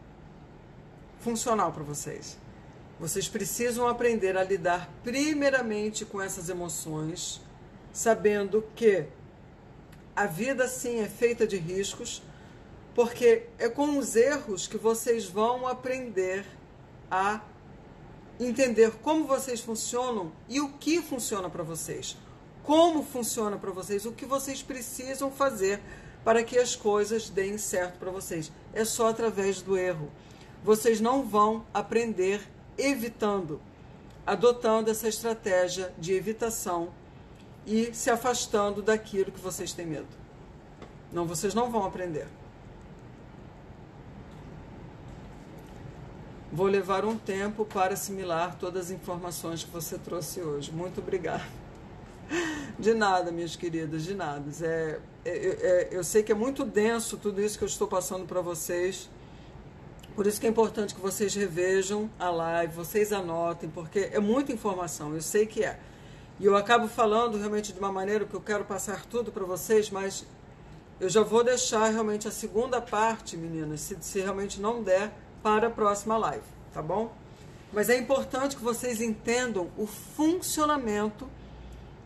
funcional para vocês. Vocês precisam aprender a lidar primeiramente com essas emoções, sabendo que a vida sim é feita de riscos, porque é com os erros que vocês vão aprender a entender como vocês funcionam e o que funciona para vocês, como funciona para vocês, o que vocês precisam fazer para que as coisas deem certo para vocês. É só através do erro. Vocês não vão aprender evitando, adotando essa estratégia de evitação e se afastando daquilo que vocês têm medo. Não, vocês não vão aprender. Vou levar um tempo para assimilar todas as informações que você trouxe hoje. Muito obrigada. De nada, minhas queridas, de nada. Eu sei que é muito denso tudo isso que eu estou passando para vocês. Por isso que é importante que vocês revejam a live, vocês anotem, porque é muita informação, eu sei que é. E eu acabo falando realmente de uma maneira que eu quero passar tudo para vocês, mas eu já vou deixar realmente a segunda parte, meninas, se realmente não der, para a próxima live, tá bom? Mas é importante que vocês entendam o funcionamento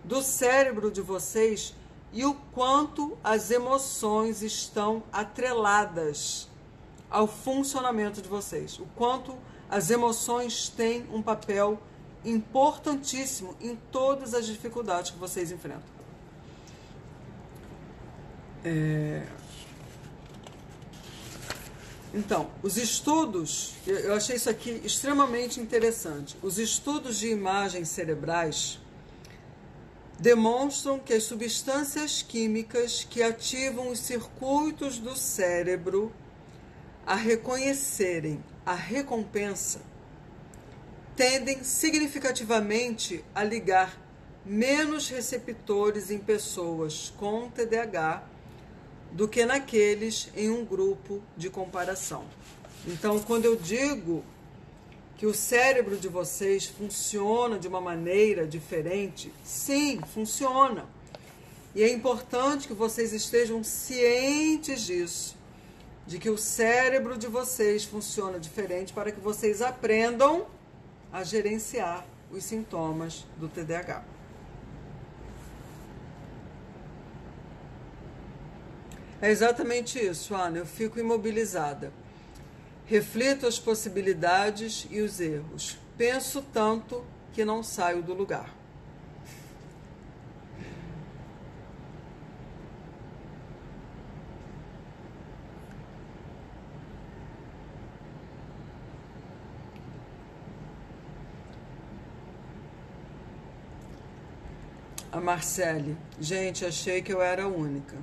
do cérebro de vocês e o quanto as emoções estão atreladas ao funcionamento de vocês, o quanto as emoções têm um papel importantíssimo em todas as dificuldades que vocês enfrentam. Então, os estudos, eu achei isso aqui extremamente interessante. Os estudos de imagens cerebrais demonstram que as substâncias químicas que ativam os circuitos do cérebro a reconhecerem a recompensa tendem significativamente a ligar menos receptores em pessoas com TDAH do que naqueles em um grupo de comparação. Então, quando eu digo que o cérebro de vocês funciona de uma maneira diferente, sim, funciona. E é importante que vocês estejam cientes disso, de que o cérebro de vocês funciona diferente para que vocês aprendam a gerenciar os sintomas do TDAH. É exatamente isso, Ana. Eu fico imobilizada. Reflito as possibilidades e os erros. Penso tanto que não saio do lugar. A Marcele. Gente, achei que eu era a única.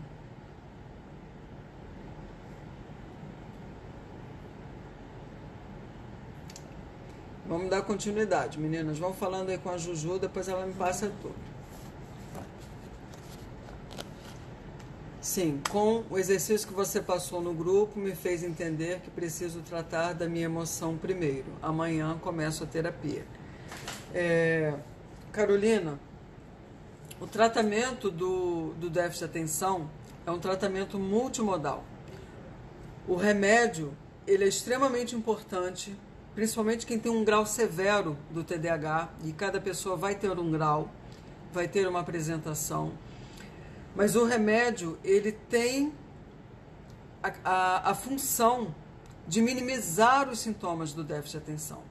Vamos dar continuidade, meninas. Vão falando aí com a Juju, depois ela me passa tudo. Sim, com o exercício que você passou no grupo, me fez entender que preciso tratar da minha emoção primeiro. Amanhã começo a terapia. Carolina, o tratamento do déficit de atenção é um tratamento multimodal. O remédio, ele é extremamente importante, principalmente quem tem um grau severo do TDAH, e cada pessoa vai ter um grau, vai ter uma apresentação. Mas o remédio, ele tem a função de minimizar os sintomas do déficit de atenção.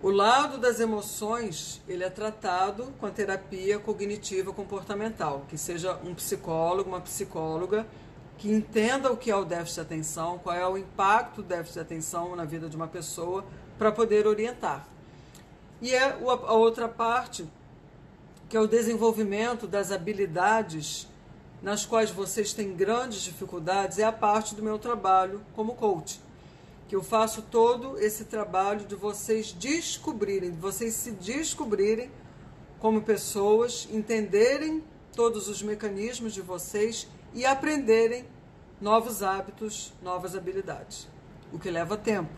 O lado das emoções, ele é tratado com a terapia cognitiva comportamental, que seja um psicólogo, uma psicóloga, que entenda o que é o déficit de atenção, qual é o impacto do déficit de atenção na vida de uma pessoa, para poder orientar. E a outra parte, que é o desenvolvimento das habilidades nas quais vocês têm grandes dificuldades, é a parte do meu trabalho como coach, que eu faço todo esse trabalho de vocês descobrirem, de vocês se descobrirem como pessoas, entenderem todos os mecanismos de vocês e aprenderem novos hábitos, novas habilidades, o que leva tempo.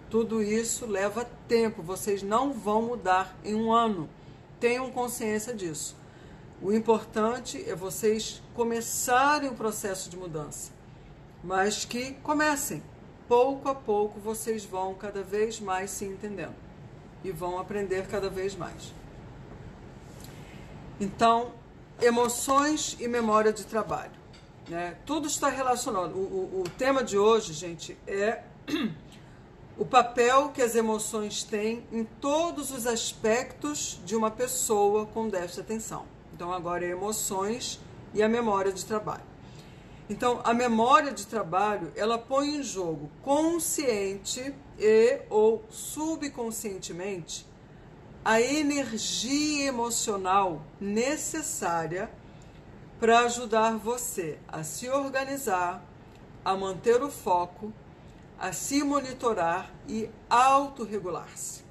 Tudo isso leva tempo, vocês não vão mudar em um ano, tenham consciência disso. O importante é vocês começarem o processo de mudança, mas que comecem. Pouco a pouco vocês vão cada vez mais se entendendo e vão aprender cada vez mais. Então, emoções e memória de trabalho, né? Tudo está relacionado. O tema de hoje, gente, é o papel que as emoções têm em todos os aspectos de uma pessoa com déficit de atenção. Então, agora é emoções e a memória de trabalho. Então, a memória de trabalho, ela põe em jogo consciente e ou subconscientemente a energia emocional necessária para ajudar você a se organizar, a manter o foco, a se monitorar e autorregular-se.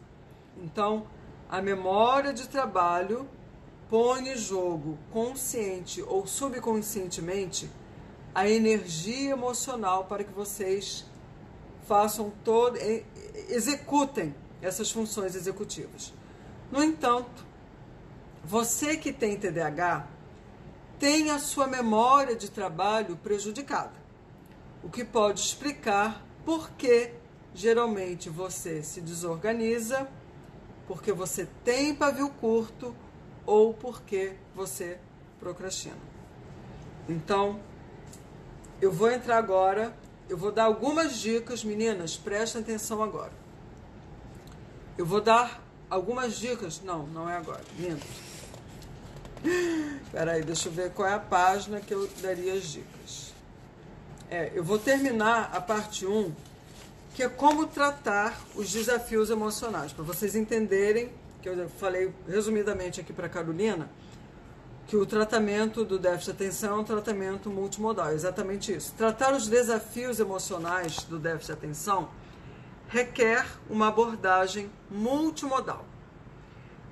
Então, a memória de trabalho põe em jogo, consciente ou subconscientemente, a energia emocional para que vocês executem essas funções executivas. No entanto, você que tem TDAH tem a sua memória de trabalho prejudicada, o que pode explicar por que geralmente você se desorganiza, porque você tem pavio curto ou porque você procrastina. Então, eu vou entrar agora, eu vou dar algumas dicas, meninas, prestem atenção agora. Eu vou dar algumas dicas, não é agora, minto. Peraí, deixa eu ver qual é a página que eu daria as dicas. Eu vou terminar a parte 1 que é como tratar os desafios emocionais. Para vocês entenderem, que eu falei resumidamente aqui para a Carolina, que o tratamento do déficit de atenção é um tratamento multimodal, é exatamente isso. Tratar os desafios emocionais do déficit de atenção requer uma abordagem multimodal.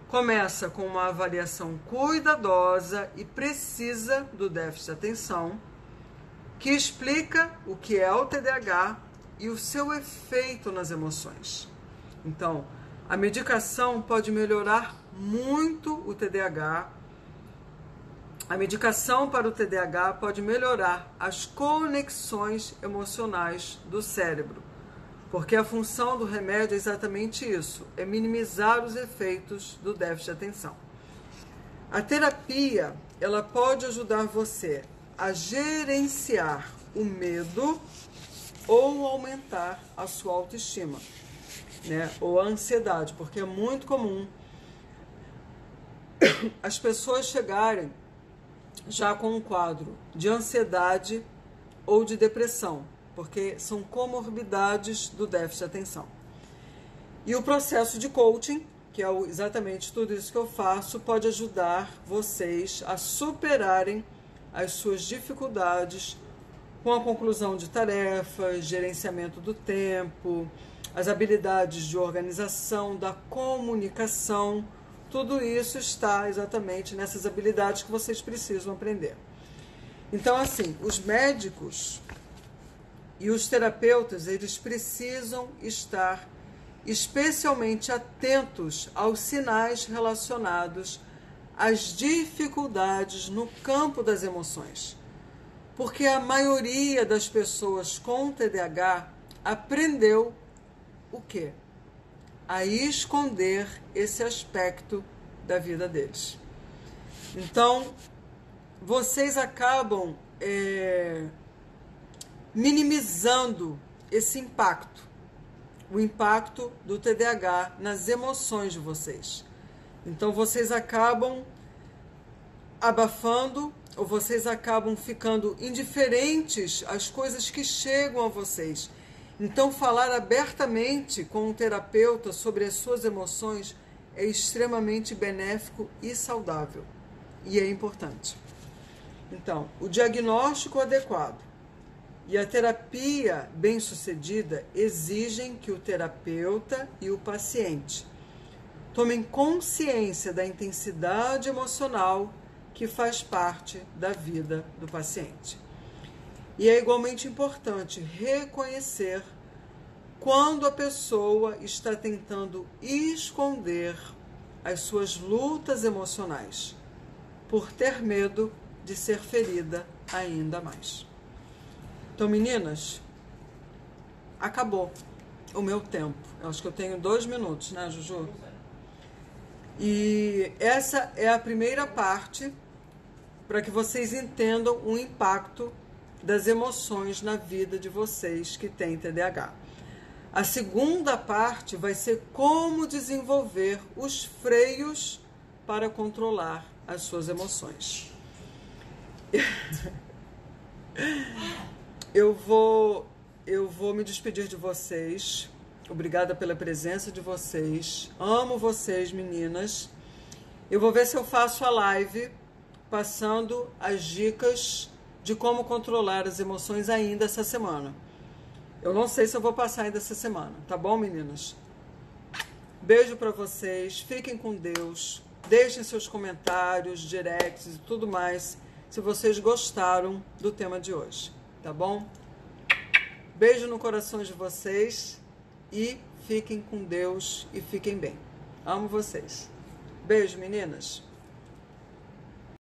Começa com uma avaliação cuidadosa e precisa do déficit de atenção, que explica o que é o TDAH e o seu efeito nas emoções. Então, a medicação pode melhorar muito o TDAH. A medicação para o TDAH pode melhorar as conexões emocionais do cérebro, porque a função do remédio é exatamente isso, é minimizar os efeitos do déficit de atenção. A terapia, ela pode ajudar você a gerenciar o medo ou aumentar a sua autoestima, né? Ou a ansiedade, porque é muito comum as pessoas chegarem já com um quadro de ansiedade ou de depressão, porque são comorbidades do déficit de atenção. E o processo de coaching, que é exatamente tudo isso que eu faço, pode ajudar vocês a superarem as suas dificuldades com a conclusão de tarefas, gerenciamento do tempo, as habilidades de organização, da comunicação. Tudo isso está exatamente nessas habilidades que vocês precisam aprender. Então, assim, os médicos e os terapeutas, eles precisam estar especialmente atentos aos sinais relacionados às dificuldades no campo das emoções. Porque a maioria das pessoas com TDAH aprendeu o quê? A esconder esse aspecto da vida deles. Então, vocês acabam minimizando esse impacto, o impacto do TDAH nas emoções de vocês. Então, vocês acabam abafando ou vocês acabam ficando indiferentes às coisas que chegam a vocês. Então, falar abertamente com um terapeuta sobre as suas emoções é extremamente benéfico e saudável. E é importante. Então, o diagnóstico adequado e a terapia bem-sucedida exigem que o terapeuta e o paciente tomem consciência da intensidade emocional que faz parte da vida do paciente. E é igualmente importante reconhecer quando a pessoa está tentando esconder as suas lutas emocionais, por ter medo de ser ferida ainda mais. Então, meninas, acabou o meu tempo. Eu acho que eu tenho 2 minutos, né, Juju? E essa é a primeira parte para que vocês entendam o impacto das emoções na vida de vocês que têm TDAH. A segunda parte vai ser como desenvolver os freios para controlar as suas emoções. Eu vou me despedir de vocês. Obrigada pela presença de vocês. Amo vocês, meninas. Eu vou ver se eu faço a live passando as dicas de como controlar as emoções ainda essa semana. Eu não sei se eu vou passar ainda essa semana, tá bom, meninas? Beijo pra vocês, fiquem com Deus, deixem seus comentários, directs e tudo mais, se vocês gostaram do tema de hoje, tá bom? Beijo no coração de vocês e fiquem com Deus e fiquem bem. Amo vocês. Beijo, meninas.